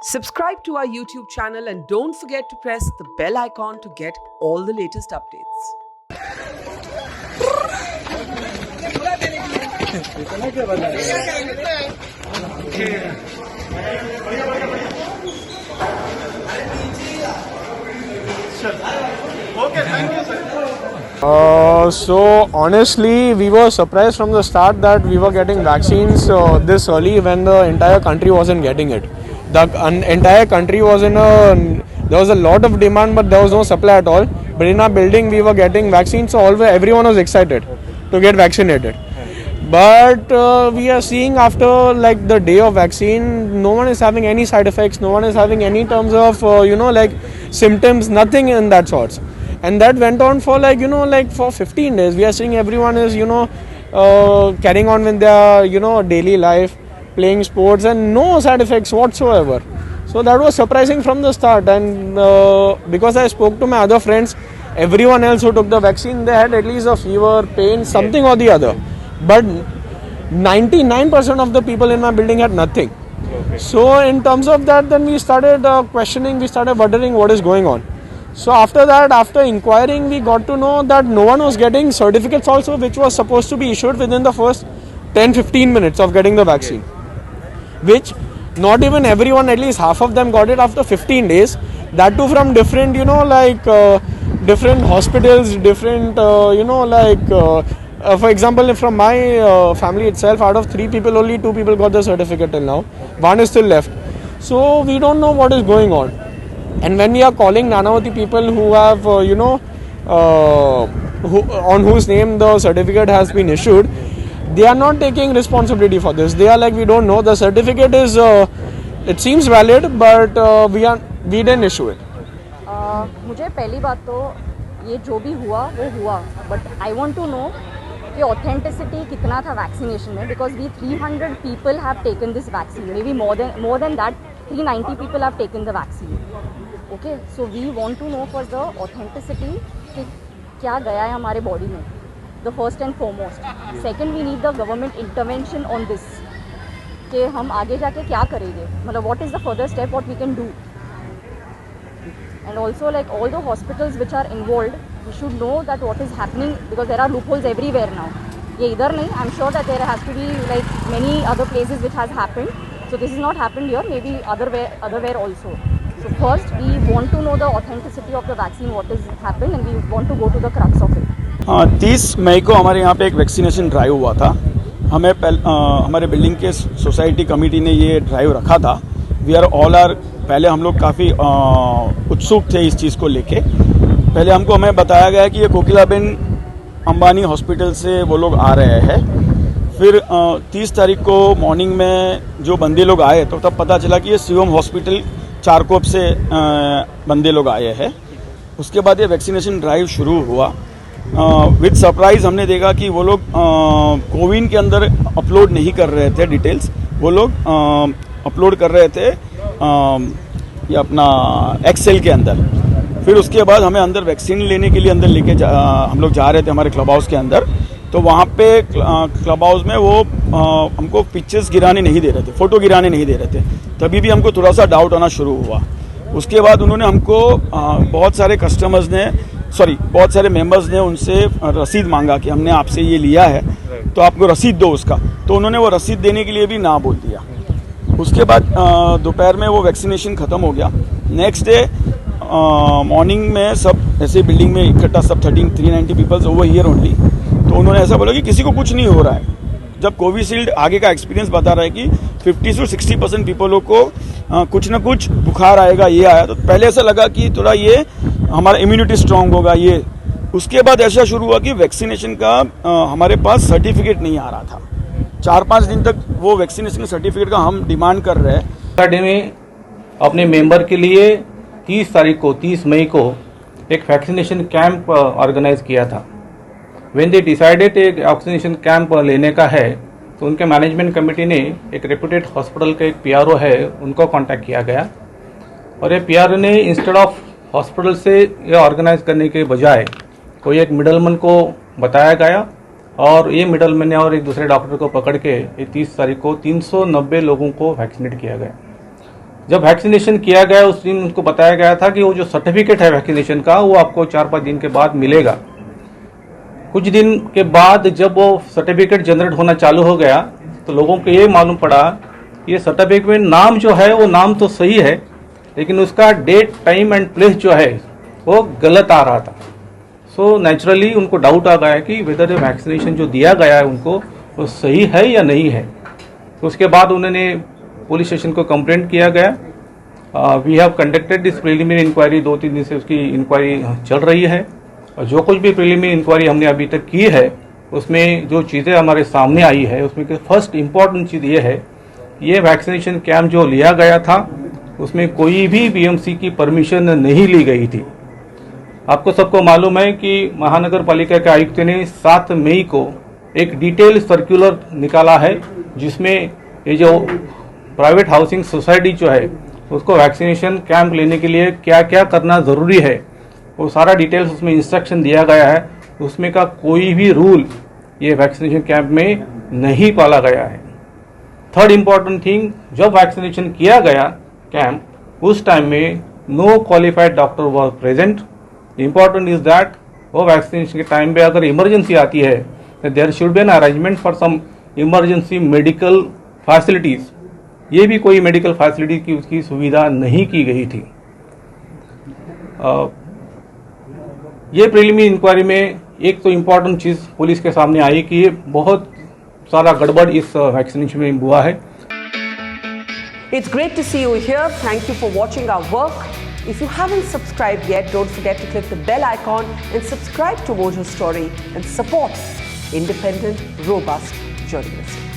Subscribe to our YouTube channel and don't forget to press the bell icon to get all the latest updates. So honestly, we were surprised from the start that we were getting vaccines this early when the entire country wasn't getting it. The entire country was there was a lot of demand, but there was no supply at all. But in our building, we were getting vaccines, so everyone was excited to get vaccinated. But we are seeing after like the day of vaccine, no one is having any side effects, no one is having any terms of symptoms, nothing in that sorts. And that went on for for 15 days. We are seeing everyone is carrying on with their daily life, playing sports, and no side effects whatsoever. So that was surprising from the start. And because I spoke to my other friends, everyone else who took the vaccine, they had at least a fever, pain, something or the other. But 99% of the people in my building had nothing. So in terms of that, then we started questioning, we started wondering what is going on. So after that, after inquiring, we got to know that no one was getting certificates also, which was supposed to be issued within the first 10-15 minutes of getting the vaccine. Which not even everyone, at least half of them got it after 15 days. That too from different, different hospitals, different, for example, from my family itself, out of 3 people, only 2 people got the certificate till now. 1 is still left. So we don't know what is going on. And when we are calling Nanavati people who have, on whose name the certificate has been issued, they are not taking responsibility for this. They are like, we don't know. The certificate is, it seems valid, but we didn't issue it. मुझे पहली बात तो ये जो भी हुआ वो हुआ, but I want to know कि ऑथेंटिसिटी कितना था वैक्सीनेशन में, because we 300 people have taken this vaccine, may be more than that 390 people have taken the vaccine. Okay, so we want to know for the authenticity कि क्या गया है हमारे body में, the first and foremost. Second, we need the government intervention on this कि हम आगे जाके क्या करेंगे, मतलब what is the further step what we can do. And also, like all the hospitals which are involved, we should know that what is happening, because there are loopholes everywhere now. ये इधर नहीं, I'm sure that there has to be like many other places which has happened. So this is not happened here, maybe otherwhere also. So first, we want to know the authenticity of the vaccine, what has happened, and we want to go to the crux of it. 30 मई को हमारे यहाँ पे एक vaccination drive हुआ था. हमें हमारे building के सोसाइटी कमेटी ने ये ड्राइव रखा था. पहले हम लोग काफ़ी उत्सुक थे इस चीज़ को लेके. पहले हमें बताया गया कि ये कोकिलाबेन अंबानी हॉस्पिटल से वो लोग आ रहे हैं. फिर 30 तारीख को मॉर्निंग में जो बंदे लोग आए तो तब पता चला कि ये शिवम हॉस्पिटल चारकोप से बंदे लोग आए हैं. उसके बाद ये वैक्सीनेशन ड्राइव शुरू हुआ. विद सरप्राइज हमने देखा कि वो लोग कोविन के अंदर अपलोड नहीं कर रहे थे डिटेल्स, वो लोग अपलोड कर रहे थे ये अपना एक्सेल के अंदर. फिर उसके बाद हमें अंदर वैक्सीन लेने के लिए अंदर हम लोग जा रहे थे हमारे क्लब हाउस के अंदर. तो वहाँ पे क्लब हाउस में वो हमको पिक्चर्स गिराने नहीं दे रहे थे, फ़ोटो गिराने नहीं दे रहे थे. तभी भी हमको थोड़ा सा डाउट आना शुरू हुआ. उसके बाद उन्होंने हमको बहुत सारे मेंबर्स ने उनसे रसीद मांगा कि हमने आपसे ये लिया है तो आपको रसीद दो उसका. तो उन्होंने वो रसीद देने के लिए भी ना बोल दिया. उसके बाद दोपहर में वो वैक्सीनेशन ख़त्म हो गया. नेक्स्ट डे मॉर्निंग में सब ऐसे बिल्डिंग में इकट्ठा, सब 390 पीपल्स ओवर हियर ओनली. तो उन्होंने ऐसा बोला कि किसी को कुछ नहीं हो रहा है. जब कोविशील्ड आगे का एक्सपीरियंस बता रहा है कि 50 से 60% पीपलों को कुछ ना कुछ बुखार आएगा, ये आया. तो पहले ऐसा लगा कि थोड़ा ये हमारा इम्यूनिटी स्ट्रांग होगा ये. उसके बाद ऐसा शुरू हुआ कि वैक्सीनेशन का हमारे पास सर्टिफिकेट नहीं आ रहा था. 4-5 दिन तक वो वैक्सीनेशन सर्टिफिकेट का हम डिमांड कर रहे हैं. सोसाइटी में अपने मेंबर के लिए 30 मई को एक वैक्सीनेशन कैंप ऑर्गेनाइज किया था. व्हेन दे डिसाइडेड एक वैक्सीनेशन कैंप लेने का है तो उनके मैनेजमेंट कमेटी ने एक रेप्यूटेड हॉस्पिटल का एक पीआरओ है उनको कांटेक्ट किया गया. और ये पीआरओ ने इंस्टेड ऑफ हॉस्पिटल से ये ऑर्गेनाइज करने के बजाय कोई एक मिडलमैन को बताया गया और ये मिडलमैन ने और एक दूसरे डॉक्टर को पकड़ के 30 तारीख को 390 लोगों को वैक्सीनेट किया गया. जब वैक्सीनेशन किया गया उस दिन उनको बताया गया था कि वो जो सर्टिफिकेट है वैक्सीनेशन का वो आपको 4-5 दिन के बाद मिलेगा। कुछ दिन के बाद जब वो सर्टिफिकेट जनरेट होना चालू हो गया तो लोगों को ये मालूम पड़ा ये सर्टिफिकेट में नाम जो है वो नाम तो सही है लेकिन उसका डेट टाइम एंड प्लेस जो है वो गलत आ रहा था। सो नेचुरली उनको डाउट आ गया कि वेदर वैक्सीनेशन जो दिया गया है उनको वो सही है या नहीं है। तो उसके बाद उन्होंने पुलिस स्टेशन को कंप्लेंट किया गया। We have conducted this preliminary inquiry, 2-3 दिन से उसकी इंक्वायरी चल रही है और जो कुछ भी प्रिलिमिनरी इंक्वायरी हमने अभी तक की है उसमें जो चीज़ें हमारे सामने आई है उसमें फर्स्ट इम्पॉर्टेंट चीज़ ये है, ये वैक्सीनेशन कैंप जो लिया गया था उसमें कोई भी बीएमसी की परमिशन नहीं ली गई थी। आपको सबको मालूम है कि महानगर पालिका के आयुक्त ने 7 मई को एक डिटेल सर्कुलर निकाला है जिसमें ये जो प्राइवेट हाउसिंग सोसाइटी जो है उसको वैक्सीनेशन कैंप लेने के लिए क्या क्या करना ज़रूरी है वो सारा डिटेल्स उसमें इंस्ट्रक्शन दिया गया है। उसमें का कोई भी रूल ये वैक्सीनेशन कैंप में नहीं पाला गया है। थर्ड इम्पॉर्टेंट थिंग, जब वैक्सीनेशन किया गया कैंप उस टाइम में no qualified doctor was present. Important is that वो वैक्सीनेशन के टाइम पे अगर इमरजेंसी आती है तो there should be an arrangement for some emergency medical facilities. ये भी कोई मेडिकल फैसिलिटी की उसकी सुविधा नहीं की गई थी। ये प्रिलिमिनरी इंक्वायरी में एक तो इम्पॉर्टेंट चीज़ पुलिस के सामने आई कि ये बहुत सारा गड़बड़ इस वैक्सीनेशन में हुआ है। It's great to see you here. Thank you for watching our work. If you haven't subscribed yet, don't forget to click the bell icon and subscribe to Mojo Story and support independent, robust journalism.